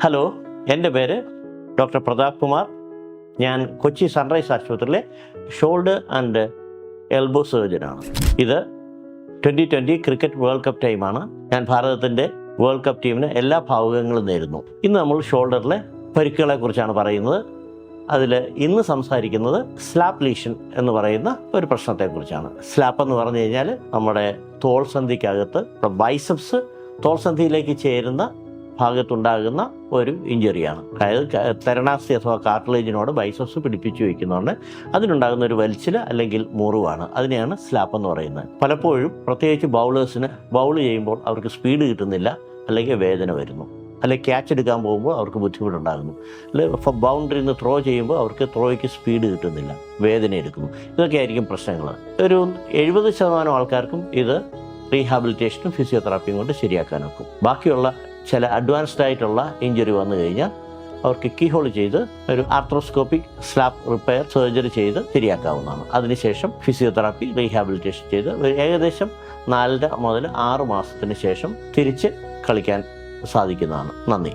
Hello, എൻ്റെ പേര് doctor Pratap Kumar. ഞാൻ കൊച്ചി സൺറൈസ് ആശുപത്രിയിലെ ഷോൾഡർ ആൻഡ് എൽബോ സർജനാണ്. ഇത് 2020 ക്രിക്കറ്റ് വേൾഡ് കപ്പ് ടൈമാണ്. ഞാൻ ഭാരതത്തിൻ്റെ വേൾഡ് കപ്പ് ടീമിന് എല്ലാ ഭാവുകങ്ങളും നേരുന്നു. ഇന്ന് നമ്മൾ ഷോൾഡറിലെ പരിക്കുകളെ കുറിച്ചാണ് പറയുന്നത്. അതിൽ ഇന്ന് സംസാരിക്കുന്നത് സ്ലാപ്പ് ലീഷൻ എന്ന് പറയുന്ന ഒരു പ്രശ്നത്തെക്കുറിച്ചാണ്. സ്ലാപ്പ് എന്ന് പറഞ്ഞു കഴിഞ്ഞാൽ നമ്മുടെ തോൾ സന്ധിക്കകത്ത് ബൈസെപ്സ് തോൾ സന്ധിയിലേക്ക് ചേരുന്ന ഭാഗത്തുണ്ടാകുന്ന ഒരു ഇഞ്ചുറിയാണ്. അതായത് തെരണാസ്തി അഥവാ കാർട്ടിലേജിനോട് ബൈസെപ്സ് പിടിപ്പിച്ചു വയ്ക്കുന്നതുകൊണ്ട് അതിനുണ്ടാകുന്ന ഒരു വലിച്ചിൽ അല്ലെങ്കിൽ മുറിവാണ്. അതിനെയാണ് സ്ലാപ്പ് എന്ന് പറയുന്നത്. പലപ്പോഴും പ്രത്യേകിച്ച് ബൗളേഴ്സിന് ബൗൾ ചെയ്യുമ്പോൾ അവർക്ക് സ്പീഡ് കിട്ടുന്നില്ല, അല്ലെങ്കിൽ വേദന വരുന്നു, അല്ലെങ്കിൽ ക്യാച്ച് എടുക്കാൻ പോകുമ്പോൾ അവർക്ക് ബുദ്ധിമുട്ടുണ്ടാകുന്നു, അല്ലെങ്കിൽ ബൗണ്ടറിയിൽ നിന്ന് ത്രോ ചെയ്യുമ്പോൾ അവർക്ക് ത്രോയ്ക്ക് സ്പീഡ് കിട്ടുന്നില്ല, വേദന എടുക്കുന്നു. ഇതൊക്കെ ആയിരിക്കും പ്രശ്നങ്ങൾ. ഒരു 70% ആൾക്കാർക്കും ഇത് റീഹാബിലിറ്റേഷനും ഫിസിയോതെറാപ്പിയും കൊണ്ട് ശരിയാക്കാൻ ഒക്കും. ബാക്കിയുള്ള ചില അഡ്വാൻസ്ഡ് ആയിട്ടുള്ള ഇഞ്ചുറി വന്നു കഴിഞ്ഞാൽ അവർക്ക് കീഹോൾ ചെയ്ത് ഒരു ആർത്രോസ്കോപ്പിക് സ്ലാപ്പ് റിപ്പയർ സർജറി ചെയ്ത് ശരിയാക്കാവുന്നതാണ്. അതിനുശേഷം ഫിസിയോതെറാപ്പി റീഹാബിലിറ്റേഷൻ ചെയ്ത് ഏകദേശം 4 മുതൽ 6 മാസത്തിന് ശേഷം തിരിച്ച് കളിക്കാൻ സാധിക്കുന്നതാണ്. നന്ദി.